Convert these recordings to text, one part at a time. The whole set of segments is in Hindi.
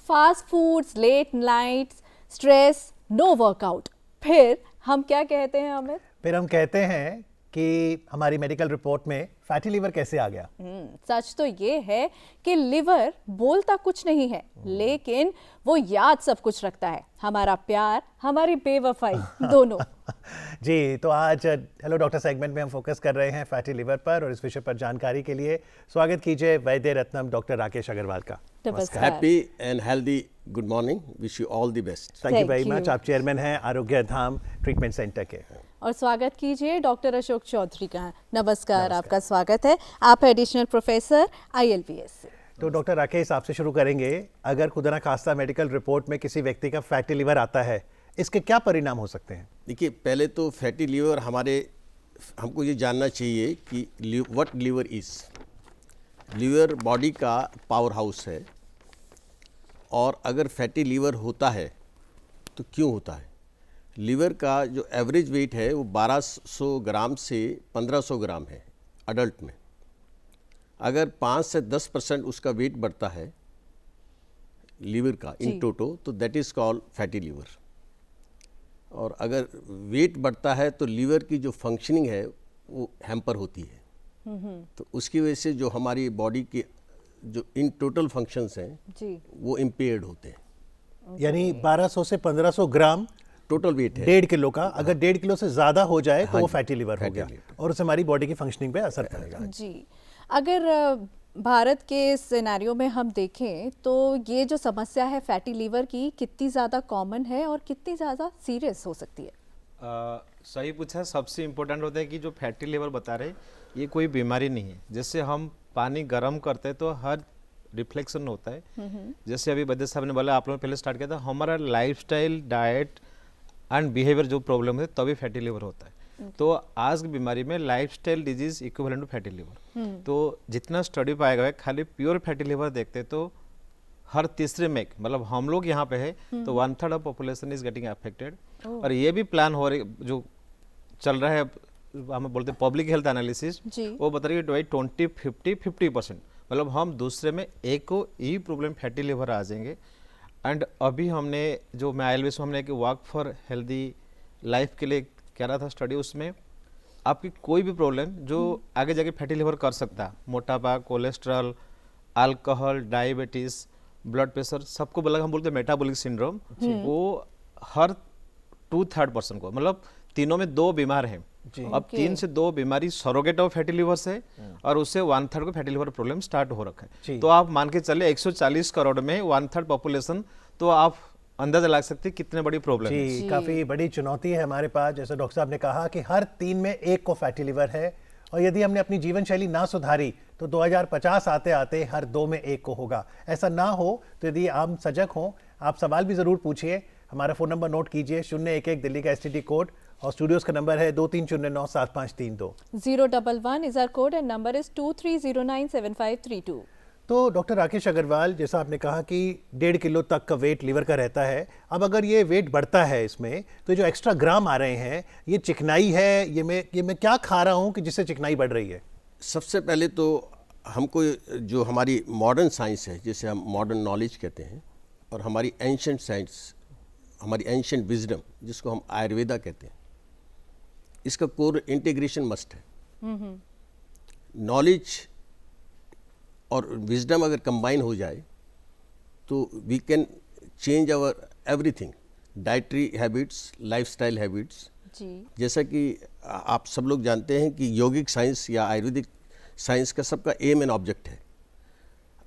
Fast foods, late nights, stress, no workout. फिर हम क्या कहते हैं अमित? फिर हम कहते हैं कि हमारी मेडिकल रिपोर्ट में फैटी लीवर कैसे आ गया। सच तो ये है कि लिवर बोलता कुछ नहीं है, लेकिन वो याद सब कुछ रखता है, हमारा प्यार, हमारी बेवफाई, दोनों। जी, तो आज हेलो डॉक्टर सेगमेंट में हम फोकस कर रहे हैं फैटी लिवर पर, और इस विषय पर जानकारी के लिए स्वागत कीजिए वैद्य रत्नम डॉक्टर राकेश अग्रवाल का। नमस्कार। Happy and healthy good morning, wish you all the best. Thank you very much. आप चेयरमैन हैं आरोग्य धाम ट्रीटमेंट सेंटर के। और स्वागत कीजिए डॉक्टर अशोक चौधरी का। नमस्कार, आपका स्वागत है। आप एडिशनल प्रोफेसर ILBS से। तो डॉक्टर राकेश, आपसे शुरू करेंगे। अगर खुदा ना खास्ता मेडिकल रिपोर्ट में किसी व्यक्ति का फैटी लिवर आता है, इसके क्या परिणाम हो सकते हैं? देखिए, पहले तो फैटी लीवर हमको ये जानना चाहिए कि what liver is. Liver body का पावर हाउस है, और अगर फैटी लीवर होता है तो क्यों होता है? लीवर का जो एवरेज वेट है वो 1200 ग्राम से 1500 ग्राम है अडल्ट में। अगर 5 से 10% उसका वेट बढ़ता है लीवर का इन टोटो, तो that is called fatty liver. और अगर वेट बढ़ता है तो लीवर की जो फंक्शनिंग है वो हैम्पर होती है। तो उसकी वजह से जो हमारी बॉडी के जो इन टोटल फंक्शंस हैं वो इम्पेयर्ड होते हैं। यानी 1200 से 1500 ग्राम टोटल वेट है 1.5 किलो का। अगर 1.5 किलो से ज्यादा हो जाए तो वो फैटी लिवर हो गया, और उससे हमारी बॉडी की फंक्शनिंग पे असर पड़ेगा। जी, अगर भारत के सिनेरियो में हम देखें तो ये जो समस्या है फैटी लीवर की, कितनी ज़्यादा कॉमन है और कितनी ज़्यादा सीरियस हो सकती है? सही पूछा। सबसे इम्पोर्टेंट होता है कि जो फैटी लिवर बता रहे ये कोई बीमारी नहीं है। जैसे हम पानी गर्म करते हैं तो हर रिफ्लेक्शन होता है। जैसे अभी वैद्य साहब ने बोला, आप लोगों ने पहले स्टार्ट किया था, हमारा लाइफस्टाइल, डाइट एंड बिहेवियर जो प्रॉब्लम है तभी फैटी लिवर होता है। तो आज की बीमारी में lifestyle disease equivalent to fatty liver. तो जितना स्टडी पाया गया, खाली प्योर फैटी लिवर देखते तो हर तीसरे में, मतलब हम लोग यहाँ पे है तो 1/3 of population is getting affected. और ये भी प्लान हो रही, जो चल रहा है, हम बोलते हैं पब्लिक हेल्थ एनालिसिस, वो बता रही है 20-50-50%, मतलब हम दूसरे में एक को यही प्रॉब्लम फैटी लिवर आ जाएंगे। एंड अभी हमने जो मैं ILBS हमने एक वॉक फॉर हेल्दी लाइफ के लिए कह रहा था स्टडी, उसमें आपकी कोई भी प्रॉब्लम जो आगे जाके फैटी लिवर कर सकता है, मोटापा, cholesterol, alcohol, diabetes, blood pressure, सबको बोला, हम बोलते हैं मेटाबॉलिक सिंड्रोम, वो हर 2/3% को, मतलब तीनों में 2 बीमार हैं। अब 3 से 2 बीमारी सरोगेट ऑफ फैटी लिवर से, और उससे 1/3 को फैटी लिवर प्रॉब्लम स्टार्ट हो रखा है। तो आप मान के चले 140 करोड़ में 1/3 पॉपुलेशन, तो आप अंदाजा लगा सकते हैं कितने बड़ी प्रॉब्लम है। काफी बड़ी चुनौती है हमारे पास। जैसे डॉक्टर साहब ने कहा कि हर 3 में 1 को फैटी लिवर है, और यदि हमने अपनी जीवन शैली ना सुधारी तो 2050 आते आते हर 2 में 1 को होगा। ऐसा ना हो तो यदि आप सजग हों, आप सवाल भी जरूर पूछिए। हमारा फोन नंबर नोट कीजिए, 011 दिल्ली का STD कोड, और स्टूडियोज का नंबर है 23097532। 011 is our code and number is 23097532। तो डॉक्टर राकेश अग्रवाल, जैसा आपने कहा कि 1.5 किलो तक का वेट लीवर का रहता है। अब अगर ये वेट बढ़ता है इसमें, तो जो एक्स्ट्रा ग्राम आ रहे हैं, ये चिकनाई है, ये मैं क्या खा रहा हूँ कि जिससे चिकनाई बढ़ रही है? सबसे पहले तो हमको जो हमारी मॉडर्न साइंस है, जिसे हम मॉडर्न नॉलेज कहते हैं, और हमारी एंशिएंट साइंस, हमारी एंशिएंट विजडम, जिसको हम आयुर्वेदा कहते हैं, इसका कोर इंटीग्रेशन मस्ट है। नॉलेज और विजडम अगर कंबाइन हो जाए तो we can change our everything, dietary habits, lifestyle habits. जैसा कि आप सब लोग जानते हैं कि यौगिक साइंस या आयुर्वेदिक साइंस का सबका एम एंड ऑब्जेक्ट है।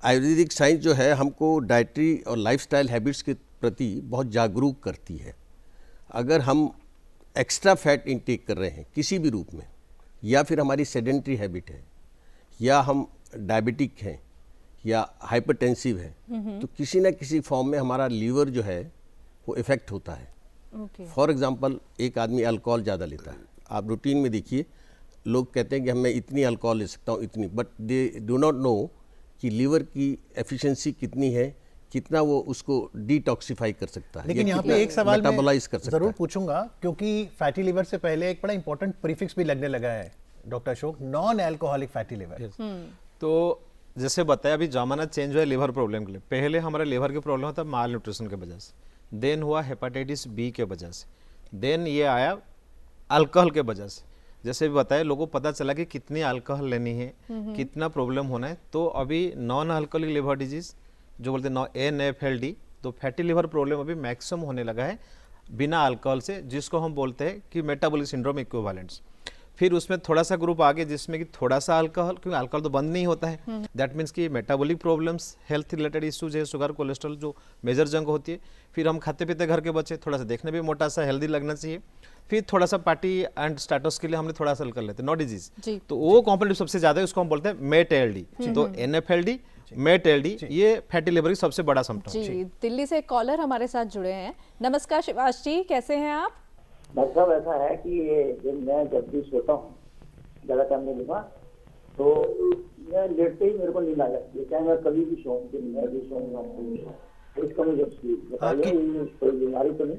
आयुर्वेदिक साइंस जो है हमको डाइटरी और लाइफस्टाइल हैबिट्स के प्रति बहुत जागरूक करती है। अगर हम एक्स्ट्रा फैट इंटेक कर रहे हैं किसी भी रूप में, या फिर हमारी सेडेंट्री हैबिट है, या हम डायबिटिक हैं, या हाइपरटेंसिव है, तो किसी न किसी फॉर्म में हमारा लीवर जो है वो इफ़ेक्ट होता है। फॉर एग्जांपल, एक आदमी अल्कोहल ज़्यादा लेता है, आप रूटीन में देखिए, लोग कहते हैं कि मैं इतनी अल्कोहल ले सकता हूँ, इतनी, but they do not know कि लीवर की एफिशिएंसी कितनी है, कितना वो उसको डिटॉक्सिफाई कर सकता है। लेकिन यहाँ पे एक सवाल मैं जरूर जरूर पूछूंगा, क्योंकि फैटी लिवर से पहले एक बड़ा इंपॉर्टेंट प्रीफिक्स भी लगने लगा है doctor Ashok, non alcoholic fatty liver. तो जैसे बताया अभी जमाना चेंज हुआ है लिवर प्रॉब्लम के लिए। पहले हमारा लिवर के प्रॉब्लम होता माल न्यूट्रिशन के वजह से, देन हुआ हेपेटाइटिस बी के वजह से, देन ये आया अल्कोहल के वजह से। जैसे भी बताया लोगों को पता चला कि कितनी अल्कोहल लेनी है, कितना प्रॉब्लम होना है। तो अभी नॉन अल्कोहलिक लिवर डिजीज जो बोलते हैं NAFLD, तो फैटी लिवर प्रॉब्लम अभी मैक्सिमम होने लगा है बिना अल्कोहल से, जिसको हम बोलते हैं कि मेटाबॉलिक सिंड्रोम इक्विवेलेंट्स। फिर उसमें थोड़ा सा ग्रुप आगे जिसमें कि थोड़ा सा अल्कोहल, क्योंकि अल्कोहल तो बंद नहीं होता है, दैट मीन्स कि metabolic problems, health related issues है, शुगर कोलेस्ट्रॉल जो मेजर जंग होती है। फिर हम खाते पीते घर के बच्चे, थोड़ा सा देखने भी मोटा सा हेल्दी लगना चाहिए। फिर थोड़ा सा पार्टी एंड स्टेटस के लिए हमने थोड़ा सा कर लेते हैं, नॉट डिजीज। तो वो कॉम्पोनेंट सबसे ज्यादा है, उसको हम बोलते हैं मेट एलडी। तो NAFLD, मेट एलडी, ये फैटी लिवर की सबसे बड़ा सिम्टम। जी, दिल्ली से एक कॉलर हमारे साथ जुड़े हैं। नमस्कार शिवाश जी, कैसे हैं आप? डॉक्टर साहब ऐसा है कि ये मैं जब भी सोता हूँ, ज़्यादा टाइम नहीं लूँगा, तो मैं लेटते ही मेरे को नींद आ जाती है, चाहे मैं कभी भी सोऊं, दिन में भी सोऊंगा। इसका मुझे बताइए, कोई बीमारी तो नहीं?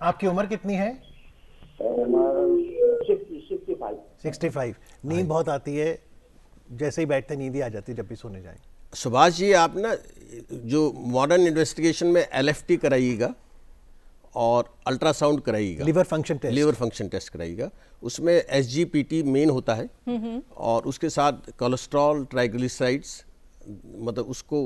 आपकी उम्र कितनी है? 65। नींद बहुत आती है, जैसे ही बैठते नींद ही आ जाती है जब भी सोने जाए। सुभाष जी, आप ना जो मॉडर्न इन्वेस्टिगेशन में LFT कराइएगा और अल्ट्रासाउंड कराइएगा, लिवर फंक्शन टेस्ट कराइएगा। उसमें SGPT मेन होता है, और उसके साथ कोलेस्ट्रॉल, ट्राइग्लिसराइड्स, मतलब उसको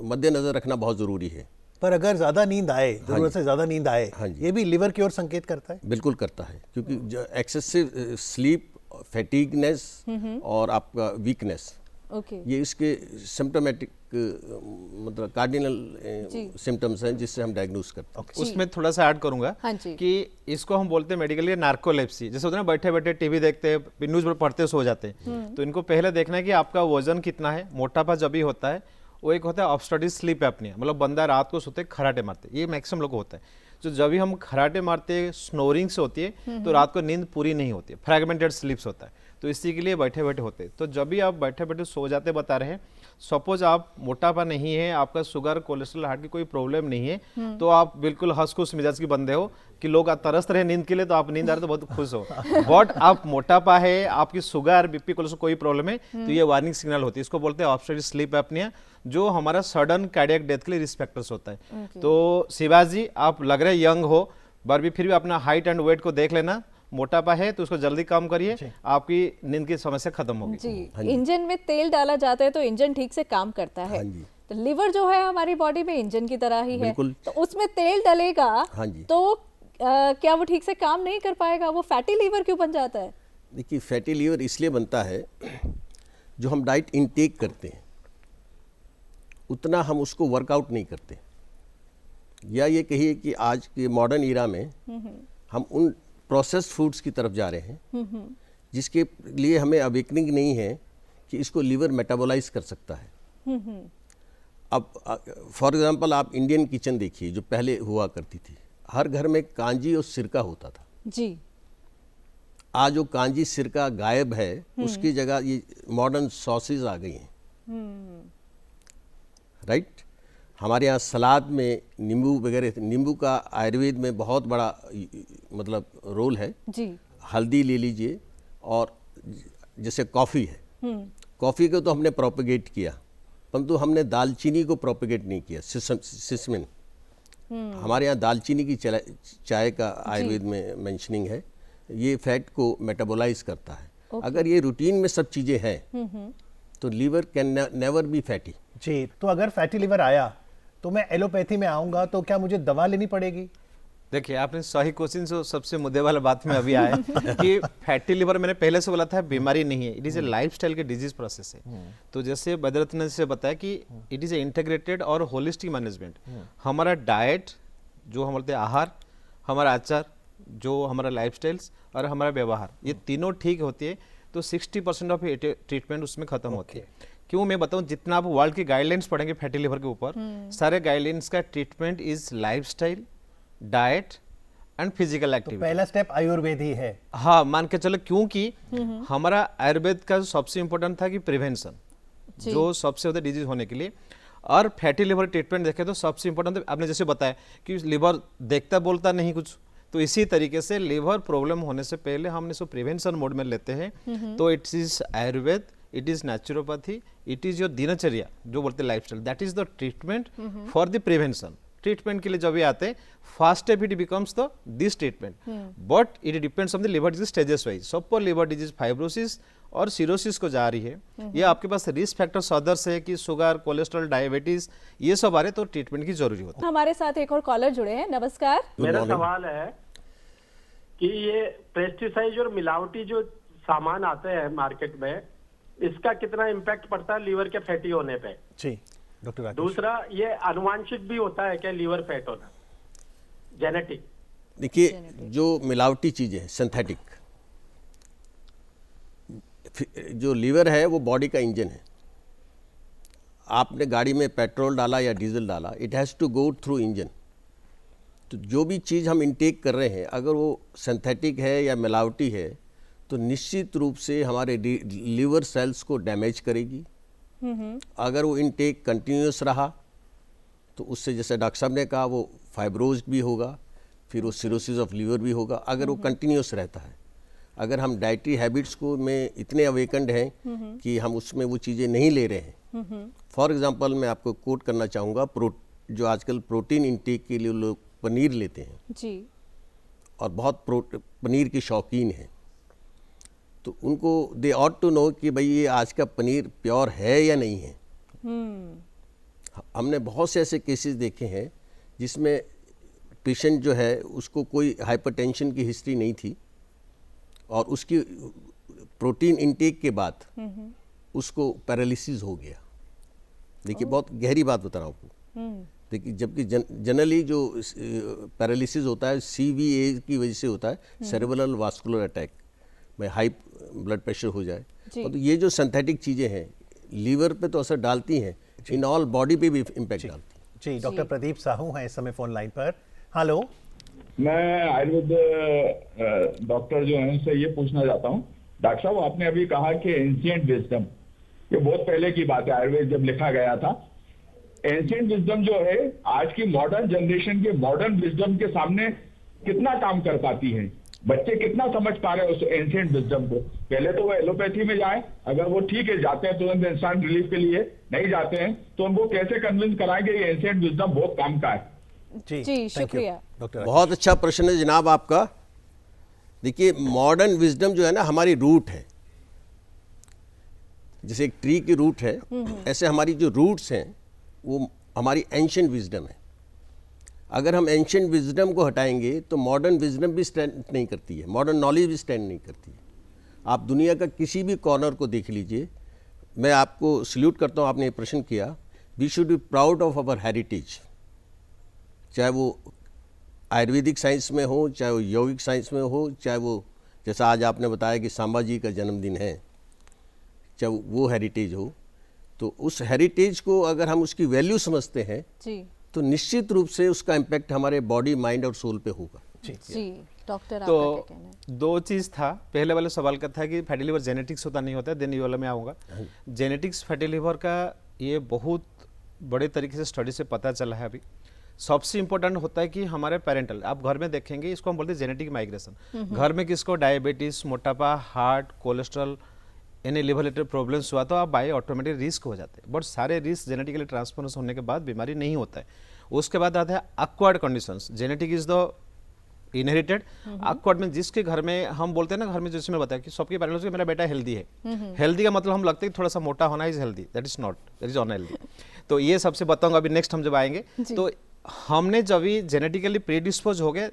मद्देनजर रखना बहुत ज़रूरी है। पर अगर ज़्यादा नींद आए, ज़रूरत से ज़्यादा नींद आए, ये भी लिवर की ओर संकेत करता है? बिल्कुल करता है, क्योंकि जो एक्सेसिव स्लीप, फैटिगनेस और आपका वीकनेस, ये इसके सिम्टोमेटिक मतलब कार्डिनल सिम्टम्स हैं जिससे हम डायग्नोस करते हैं। उसमें थोड़ा सा ऐड करूंगा कि इसको हम बोलते हैं मेडिकली नार्कोलेप्सी। जैसे होता है ना, बैठे बैठे टीवी देखते हैं, न्यूज़ पढ़ते सो जाते हैं, तो इनको पहले देखना है कि आपका वजन कितना है। मोटापा जब भी होता है, वो एक होता है ऑब्स्ट्रक्टिव स्लीप एपनिया, मतलब बंदा रात को सोते खराटे मारते, ये मैक्सिमम लोग को होता है। तो जब भी हम खराटे मारते, स्नोरिंग से होती है, तो रात को नींद पूरी नहीं होती है, फ्रैगमेंटेड स्लीप्स होता है। तो इसी के लिए बैठे बैठे होते हैं। तो जब भी आप बैठे बैठे सो जाते बता रहे हैं, सपोज आप मोटापा नहीं है, आपका शुगर, कोलेस्ट्रॉल, हार्ट की कोई प्रॉब्लम नहीं है, तो आप बिल्कुल हंस खुश मिजाज के बंदे हो कि लोग तरस रहे नींद के लिए, तो आप नींद आ रहे तो बहुत खुश हो। बट आप मोटापा है, आपकी शुगर, BP, कोलेस्ट्रॉल कोई प्रॉब्लम है, तो ये वार्निंग सिग्नल होती है। इसको बोलते हैं ऑब्स्ट्रक्टिव स्लीप एपनिया, जो हमारा सडन कार्डियक डेथ के लिए रिस्क फैक्टर्स होता है। तो शिवाजी जी, आप लग रहे यंग हो, पर भी फिर भी अपना हाइट एंड वेट को देख लेना। मोटापा है तो उसको जल्दी कम करिए, आपकी नींद की समस्या खत्म होगी। जी, इंजन में तेल डाला जाता है तो इंजन ठीक से काम करता है। तो लिवर जो है हमारी बॉडी में इंजन की तरह ही है, तो उसमें तेल डलेगा तो क्या वो ठीक से काम नहीं कर पाएगा? वो फैटी लीवर क्यों बन जाता है? देखिए, फैटी लीवर इसलिए बनता है, जो हम डाइट इनटेक करते हैं उतना हम उसको वर्कआउट नहीं करते, या ये कहिए कि आज के मॉडर्न ईरा में हम उन प्रोसेस्ड फूड्स की तरफ जा रहे हैं जिसके लिए हमें अवेकनिंग नहीं है कि इसको लीवर मेटाबोलाइज कर सकता है। अब फॉर एग्जांपल आप इंडियन किचन देखिए, जो पहले हुआ करती थी, हर घर में कांजी और सिरका होता था जी। आज वो कांजी सिरका गायब है, उसकी जगह ये मॉडर्न सॉसेज आ गई हैं, राइट। हमारे यहाँ सलाद में नींबू वगैरह, नींबू का आयुर्वेद में बहुत बड़ा मतलब रोल है जी। हल्दी ले लीजिए, और जैसे कॉफ़ी है, कॉफ़ी को तो हमने प्रोपेगेट किया, परंतु हमने दालचीनी को प्रोपेगेट नहीं किया। सिसमिन, हमारे यहाँ दालचीनी की चाय का आयुर्वेद में मेंशनिंग है, ये फैट को मेटाबोलाइज करता है। अगर ये रूटीन में सब चीज़ें हैं तो liver can never be fatty. जी, तो अगर फैटी लिवर आया तो मैं एलोपैथी में आऊंगा, तो क्या मुझे दवा लेनी पड़ेगी? देखिए, आपने सही क्वेश्चन से सबसे मुद्दे वाला बात में अभी आया कि फैटी लिवर मैंने पहले से बोला था बीमारी नहीं है, इट इज ए लाइफस्टाइल के डिजीज प्रोसेस है। तो जैसे बद्रत ने से बताया कि इट इज ए इंटीग्रेटेड और होलिस्टिक मैनेजमेंट। हमारा डाइट, जो हम बोलते हैं आहार, हमारा आचार, जो हमारा लाइफस्टाइल्स और हमारा व्यवहार, ये तीनों ठीक होती है तो 60% ऑफ ट्रीटमेंट उसमें खत्म होती है। क्यों मैं बताऊं, जितना आप वर्ल्ड की गाइडलाइंस पढ़ेंगे फैटी लिवर के ऊपर, सारे गाइडलाइंस का treatment is lifestyle, diet and physical activity. पहला स्टेप आयुर्वेद ही है। हाँ, मान के चलो, क्योंकि हमारा आयुर्वेद का सबसे इंपॉर्टेंट था कि प्रिवेंशन, जो सबसे ज्यादा डिजीज होने के लिए। और फैटी लिवर ट्रीटमेंट देखें तो सबसे इंपॉर्टेंट, आपने जैसे बताया कि लिवर देखता बोलता नहीं कुछ, तो इसी तरीके से लिवर प्रॉब्लम होने से पहले हम इसको प्रिवेंशन मोड में लेते हैं। तो it is Ayurveda it is naturopathy, it is your दिनचर्या जो बोलते हैं lifestyle, that is the treatment for the prevention. Treatment के लिए जब भी आते हैं first step it becomes the this treatment, but it depends on the liver disease stages wise. सब पर लिवर डिजीज फाइब्रोसिस और सिरोसिस को जा रही है, ये आपके पास रिस्क फैक्टर्स अदर्स है कि शुगर, कोलेस्ट्रॉल, डायबिटीज ये सब आ रहे तो ट्रीटमेंट की जरूरी होती है। हमारे साथ एक और कॉलर जुड़े हैं। नमस्कार। मेरा सवाल है कि ये पेस्टिसाइड और मिलावटी जो सामान आते हैं मार्केट में, इसका कितना इम्पैक्ट पड़ता है लीवर के फैटी होने पे? जी डॉक्टर राकेश। दूसरा, ये अनुवांशिक भी होता है क्या लीवर फैट होना, जेनेटिक? देखिए, जो मिलावटी चीज़ें हैं, सिंथेटिक, जो लीवर है वो बॉडी का इंजन है। आपने गाड़ी में पेट्रोल डाला या डीजल डाला, it has to go through engine. तो जो भी चीज़ हम इनटेक कर रहे हैं अगर वो सिंथेटिक है या मिलावटी है तो निश्चित रूप से हमारे लीवर सेल्स को डैमेज करेगी। अगर वो इनटेक कंटिन्यूस रहा तो उससे, जैसे डॉक्टर साहब ने कहा, वो फाइब्रोज भी होगा, फिर वो सिरोसिस ऑफ लीवर भी होगा अगर वो कंटिन्यूस रहता है। अगर हम डाइटरी हैबिट्स को में इतने अवेकंड हैं कि हम उसमें वो चीज़ें नहीं ले रहे हैं। फॉर एग्जांपल मैं आपको कोट करना चाहूँगा, जो आजकल प्रोटीन इनटेक के लिए लोग पनीर लेते हैं जी, और बहुत पनीर के शौकीन हैं, तो उनको दे ऑट टू नो कि भाई ये आज का पनीर प्योर है या नहीं है। हमने बहुत से ऐसे केसेस देखे हैं जिसमें पेशेंट जो है उसको कोई हाइपरटेंशन की हिस्ट्री नहीं थी और उसकी प्रोटीन इनटेक के बाद उसको पैरालिसिस हो गया। देखिए, बहुत गहरी बात बता रहा हूँ आपको। देखिए, जबकि जनरली जो पैरालिसिस होता है CVA की वजह से होता है, सेरेब्रल वास्कुलर अटैक में हाई ब्लड प्रेशर हो जाए। और तो ये जो सिंथेटिक चीज़ें हैं लीवर पे तो असर डालती हैं, इन ऑल बॉडी पे भी इम्पैक्ट डालती हैं। जी डॉक्टर प्रदीप साहू हैं इस समय फोन लाइन पर। हेलो, मैं आयुर्वेद डॉक्टर जो हैं उनसे ये पूछना चाहता हूँ। डॉक्टर साहब, आपने अभी कहा कि एंशिएंट विजडम, ये बहुत पहले की बात है, आयुर्वेद जब लिखा गया था। एंशिएंट विजडम जो है आज की मॉडर्न जनरेशन के मॉडर्न विजडम के सामने कितना काम कर पाती है? बच्चे कितना समझ पा रहे हैं उस एंशिएंट विजडम को? पहले तो वो एलोपैथी में जाए, अगर वो ठीक है जाते हैं तुरंत इंसान रिलीफ के लिए, नहीं जाते हैं तो उनको कैसे कन्विंस कराएंगे ये एंशिएंट विजडम बहुत काम का है? जी शुक्रिया डॉक्टर। बहुत अच्छा प्रश्न है जनाब आपका। देखिए, मॉडर्न विजडम जो है ना हमारी रूट है, जैसे एक ट्री की रूट है, ऐसे हमारी जो रूट्स हैं वो हमारी एंशिएंट विजडम है। अगर हम एंशिएंट विजडम को हटाएंगे तो मॉडर्न विजडम भी स्टैंड नहीं करती है, मॉडर्न नॉलेज भी स्टैंड नहीं करती है। आप दुनिया का किसी भी कॉर्नर को देख लीजिए। मैं आपको सल्यूट करता हूँ, आपने ये प्रश्न किया। We should be proud of our heritage, चाहे वो आयुर्वेदिक साइंस में हो, चाहे वो यौगिक साइंस में हो, चाहे वो जैसा आज आपने बताया कि सांबा जी का जन्मदिन है, चाहे वो हेरिटेज हो। तो उस हेरिटेज को अगर हम उसकी वैल्यू समझते हैं जी, तो निश्चित रूप से उसका इम्पैक्ट हमारे बॉडी, माइंड और सोल पे होगा। जी डॉक्टर, आपका तो क्या कहना है? दो चीज़ था। पहले वाले सवाल का था कि फैटी लिवर जेनेटिक्स होता नहीं होता, देन ये वाला मैं आऊँगा। जेनेटिक्स फैटी लिवर का ये बहुत बड़े तरीके से स्टडी से पता चला है। अभी सबसे इंपॉर्टेंट होता है कि हमारे पेरेंटल, आप घर में देखेंगे, इसको हम बोलते हैं जेनेटिक माइग्रेशन। घर में किसको डायबिटीज, मोटापा, हार्ट, कोलेस्ट्रॉल, यानी लिवर रिलेटेड प्रॉब्लम्स हुआ तो आप बाय ऑटोमेटिक रिस्क हो जाते हैं। बट सारे रिस्क जेनेटिकली ट्रांसफर होने के बाद बीमारी नहीं होता है। उसके बाद आता है acquired conditions. Genetic is the inherited. Acquired में जिसके घर में हम बोलते हैं ना, घर में जैसे मैं बताया कि सबके पेरेंट्स को मेरा बेटा हेल्दी है। हेल्दी का मतलब हम लगता है कि थोड़ा सा मोटा होना is healthy, that is not, that is unhealthy. तो ये सबसे बताऊंगा अभी नेक्स्ट हम जब आएंगे। तो हमने जब भी जेनेटिकली प्रीडिस्पोज हो गए,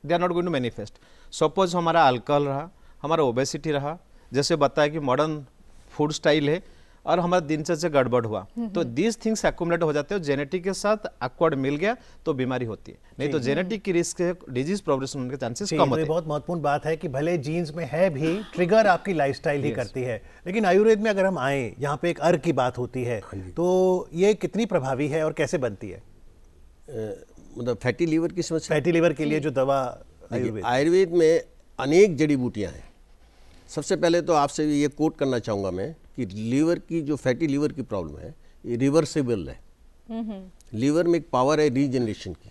they are not going to manifest. Suppose हमारा अल्कोहल रहा, हमारा ओबेसिटी रहा, जैसे बताया कि मॉडर्न फूड स्टाइल है, और हमारा दिनचर्या से गड़बड़ हुआ, तो दीज थिंग्स एक्यूमुलेट हो जाते हैं। जेनेटिक के साथ अक्वायर्ड मिल गया तो बीमारी होती है, नहीं तो जेनेटिक की रिस्क है, डिजीज प्रोग्रेशन होने के चांसेस कम होते हैं। बहुत महत्वपूर्ण बात है कि भले जीन्स में है भी, ट्रिगर आपकी लाइफस्टाइल ही करती है। लेकिन आयुर्वेद में अगर हम आए, यहाँ पे एक अर्क की बात होती है, तो ये कितनी प्रभावी है और कैसे बनती है? मतलब फैटी लीवर की समस्या, फैटी लीवर के लिए जो दवा आयुर्वेद में अनेक जड़ी बूटियाँ हैं। सबसे पहले तो आपसे ये कोट करना चाहूँगा मैं कि लीवर की जो फैटी लीवर की प्रॉब्लम है ये रिवर्सिबल है। लीवर में एक पावर है रीजनरेशन की,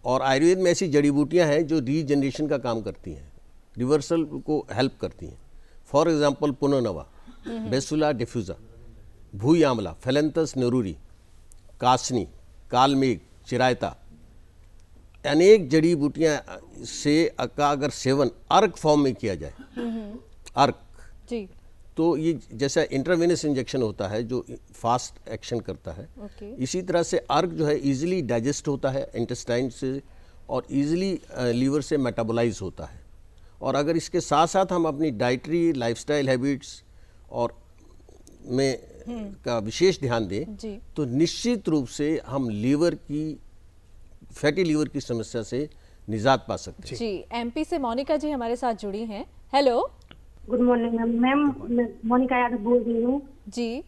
और आयुर्वेद में ऐसी जड़ी बूटियाँ हैं जो रीजनरेशन का काम करती हैं, रिवर्सल को हेल्प करती हैं। फॉर एग्जांपल पुनर्नवा, बेसुला डिफ्यूजा, भूई आंवला, फेलेंथस नेरूरी, कासनी, कालमेघ, चिरायता, अनेक जड़ी बूटियां से का अगर सेवन अर्क फॉर्म में किया जाए, अर्क जी, तो ये जैसा इंट्रावेनस इंजेक्शन होता है जो फास्ट एक्शन करता है, इसी तरह से अर्क जो है इजीली डाइजेस्ट होता है इंटेस्टाइन से और इजीली लीवर से मेटाबोलाइज होता है। और अगर इसके साथ साथ हम अपनी डाइटरी लाइफस्टाइल हैबिट्स और में का विशेष ध्यान दें तो निश्चित रूप से हम लीवर की फैटी लीवर की समस्या से निजात पा सकते हैं। जी, एमपी से मोनिका जी हमारे साथ जुड़ी हैं। Hello, good morning ma'am. मैं मोनिका यादव बोल रही हूँ जी।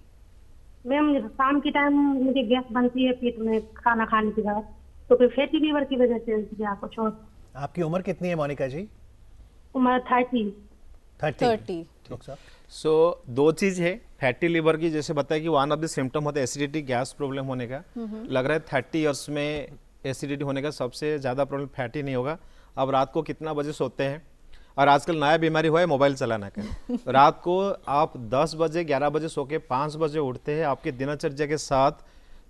मैम, शाम के टाइम मुझे गैस बनती है पेट में खाना खाने के बाद, तो फिर फैटी लीवर की वजह से या कुछ और। आपकी उम्र कितनी है मोनिका जी? उम्र 30। सो दो चीज है फैटी लिवर की, जैसे बताया कि वन ऑफ द सिम्टम होता है एसिडिटी, गैस प्रॉब्लम होने का। लग रहा है 30 इयर्स में एसिडिटी होने का सबसे ज़्यादा प्रॉब्लम फैटी नहीं होगा। अब रात को कितना बजे सोते हैं, और आजकल नया बीमारी हुआ है मोबाइल चलाना का। रात को आप 10 बजे 11 बजे सो के 5 बजे उठते हैं, आपके दिनचर्या के साथ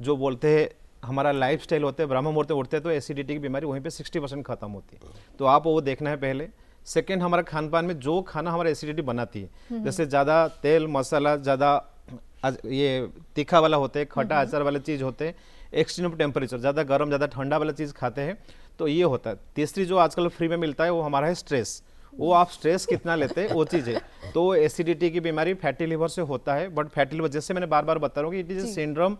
जो बोलते हैं हमारा लाइफस्टाइल होते हैं, ब्रह्म मुहूर्त में उठते हैं, तो एसिडिटी की बीमारी वहीं पे 60% खत्म होती है। तो आप वो देखना है पहले। सेकेंड, हमारा खान पान में जो खाना हमारा एसिडिटी बनाती है, जैसे ज़्यादा तेल मसाला, ज़्यादा ये तीखा वाला होते हैं, खट्टा अचार वाले चीज़ होते हैं, एक्सट्रीम टेम्परेचर, ज़्यादा गर्म ज़्यादा ठंडा वाला चीज़ खाते हैं, तो ये होता है। तीसरी जो आजकल फ्री में मिलता है वो हमारा है स्ट्रेस। वो आप स्ट्रेस कितना लेते हैं वो चीज़ है। तो एसिडिटी की बीमारी फैटी लिवर से होता है। बट फैटी लिवर जैसे मैंने बार बार बता रहा हूँ कि it is a syndrome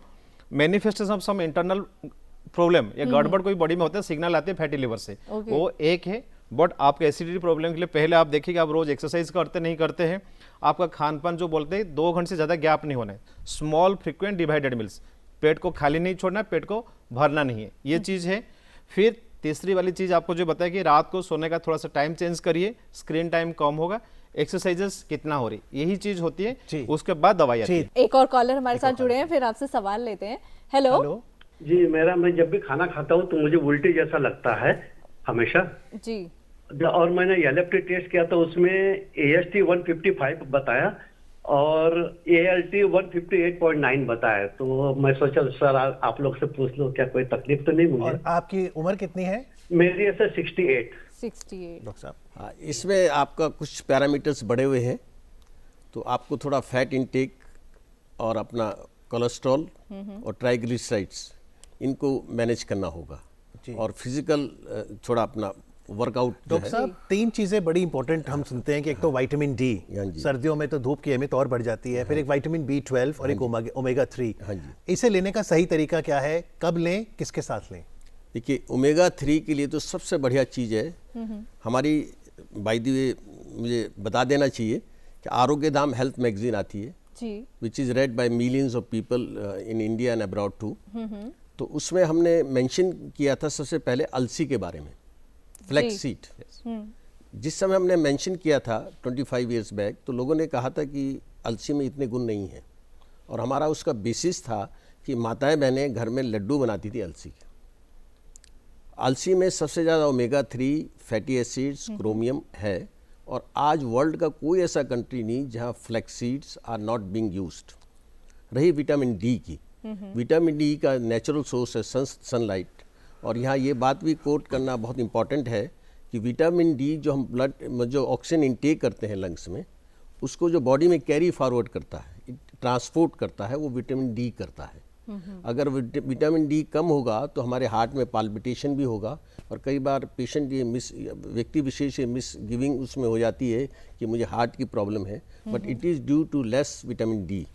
manifestation of some internal problem, या गड़बड़ कोई बॉडी में होता है, सिग्नल आते हैं फैटी लिवर से, वो एक है। बट आपके एसिडिटी प्रॉब्लम के लिए पहले आप देखिए कि आप रोज एक्सरसाइज करते नहीं करते हैं, आपका खान पान जो बोलते हैं 2 घंटे से ज़्यादा गैप नहीं होना है, स्मॉल फ्रीक्वेंट डिवाइडेड मील्स, पेट को खाली नहीं छोड़ना, पेट को भरना नहीं है, ये चीज़ है। फिर तीसरी वाली चीज़ आपको जो बताया कि रात को सोने का थोड़ा सा टाइम चेंज करिए, स्क्रीन टाइम कम होगा, एक्सरसाइजेस कितना हो रही, यही चीज होती है। उसके बाद दवाई आती है। एक और कॉलर हमारे साथ जुड़े हैं, फिर आपसे सवाल लेते हैं। हेलो जी, मैं जब भी खाना खाता हूँ तो मुझे उल्टी जैसा लगता है हमेशा जी, और मैंने एलएफटी टेस्ट किया तो उसमें AST 155 बताया और ALT 158.9 बताया। तो मैं सोचा सर आप लोग से पूछ लो क्या कोई तकलीफ तो नहीं मुझे। और आपकी उम्र कितनी है? मेरी ऐसे 68 डॉक्टर साहब। इसमें आपका कुछ पैरामीटर्स बढ़े हुए हैं, तो आपको थोड़ा फैट इंटेक और अपना कोलेस्ट्रॉल और ट्राइग्लिसराइड्स इनको मैनेज करना होगा, और फिजिकल थोड़ा अपना वर्कआउट। डॉक्टर साहब, 3 चीजें बड़ी इंपॉर्टेंट हम सुनते हैं कि एक तो विटामिन डी, सर्दियों में तो धूप की अहमियत और बढ़ जाती है, फिर एक विटामिन B12 और एक ओमेगा 3। इसे लेने का सही तरीका क्या है, कब लें, किसके साथ लें? देखिए, ओमेगा 3 के लिए तो सबसे बढ़िया चीज़ है हमारी, बाय द वे मुझे बता देना चाहिए कि आरोग्य धाम हेल्थ मैगजीन आती है, which is read by millions of people in India and abroad too. तो उसमें हमने मेंशन किया था सबसे पहले अलसी के बारे में, फ्लैक्स सीड। जिस समय हमने मेंशन किया था 25 इयर्स बैक, तो लोगों ने कहा था कि अलसी में इतने गुण नहीं हैं, और हमारा उसका बेसिस था कि माताएं बहनें घर में लड्डू बनाती थी अलसी के। अलसी में सबसे ज़्यादा ओमेगा 3 फैटी एसिड्स, क्रोमियम है, और आज वर्ल्ड का कोई ऐसा कंट्री नहीं जहां flax seeds are not being used. रही विटामिन डी की, विटामिन डी का नेचुरल सोर्स है सनलाइट, और यहाँ ये बात भी कोट करना बहुत इंपॉर्टेंट है कि विटामिन डी जो हम ब्लड जो ऑक्सीजन इनटेक करते हैं लंग्स में, उसको जो बॉडी में कैरी फॉरवर्ड करता है, ट्रांसपोर्ट करता है, वो विटामिन डी करता है। अगर विटामिन डी कम होगा तो हमारे हार्ट में पाल्पिटेशन भी होगा, और कई बार पेशेंट ये व्यक्ति विशेष मिस गिविंग उसमें हो जाती है कि मुझे हार्ट की प्रॉब्लम है, but it is due to less vitamin D.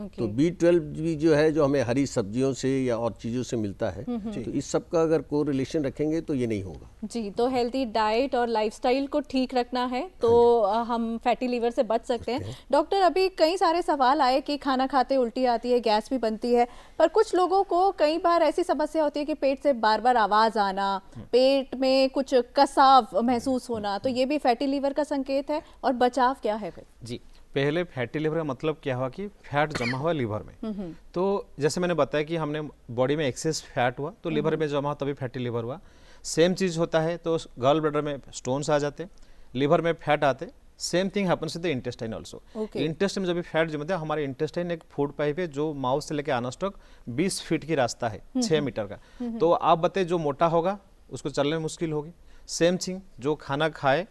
तो B12 भी जो है, जो हमें हरी सब्जियों से या और चीज़ों से मिलता है, तो इस सब का अगर को रिलेशन रखेंगे तो ये नहीं होगा। जी, तो हेल्दी डाइट और लाइफस्टाइल को ठीक रखना है तो हम फैटी लीवर से बच सकते हैं। डॉक्टर, अभी कई सारे सवाल आए कि खाना खाते उल्टी आती है, गैस भी बनती है, पर कुछ लोगों को कई बार ऐसी समस्या होती है कि पेट से बार बार आवाज़ आना, पेट में कुछ कसाव महसूस होना, तो ये भी फैटी लीवर का संकेत है, और बचाव क्या है फिर? जी, पहले फैटी लिवर का मतलब क्या हुआ कि फैट जमा हुआ लिवर में। तो जैसे मैंने बताया कि हमने बॉडी में एक्सेस फैट हुआ तो लिवर में जमा तभी फैटी लिवर हुआ। सेम चीज़ होता है तो गॉल ब्लैडर में स्टोन्स आ जाते, लिवर में फैट आते, same thing happens with the intestine also. Intestine में जब भी फैट जमता है, हमारे इंटेस्टाइन एक फूड पाइप है जो माउथ से लेकर आनस तक 20 फीट की रास्ता है, 6 मीटर का। तो आप बताइए जो मोटा होगा उसको चलने में मुश्किल होगी। सेम थिंग जो खाना खाए,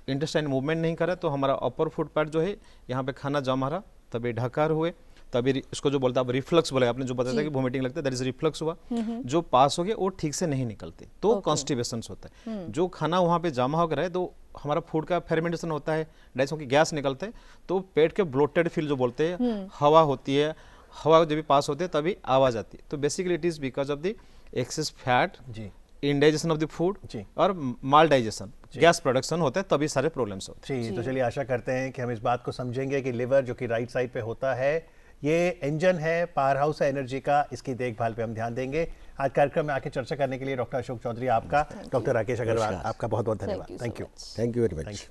इंटेस्टाइन मूवमेंट नहीं करे, तो हमारा अपर फूड पार्ट जो है यहाँ पे खाना जमा रहा, तभी ढकार हुए, तभी इसको जो बोलता है रिफ्लक्स बोला, आपने जो बताया था कि वोमिटिंग लगता है, दैट इज रिफ्लक्स हुआ, जो पास हो गया वो ठीक से नहीं निकलते, तो कॉन्स्टिपेशन होता है। जो खाना वहाँ पे जमा होकर रहे तो हमारा फूड का फेर्मेंटेशन होता है, डाइजेशन की गैस निकलते हैं, तो पेट के ब्लोटेड फील जो बोलते हैं, हवा होती है, हवा जब भी पास होती है तभी आवाज आती है। तो basically it is because of the access fat, indigestion of the food और माल डाइजेशन, गैस प्रोडक्शन होता है, तभी सारे प्रॉब्लम्स होते हैं। जी, तो चलिए आशा करते हैं कि हम इस बात को समझेंगे कि लिवर जो कि राइट साइड पे होता है, ये इंजन है, पावर हाउस है एनर्जी का, इसकी देखभाल पे हम ध्यान देंगे। आज कार्यक्रम में आके चर्चा करने के लिए डॉक्टर अशोक चौधरी आपका, डॉक्टर राकेश अग्रवाल आपका बहुत बहुत धन्यवाद। Thank you very much.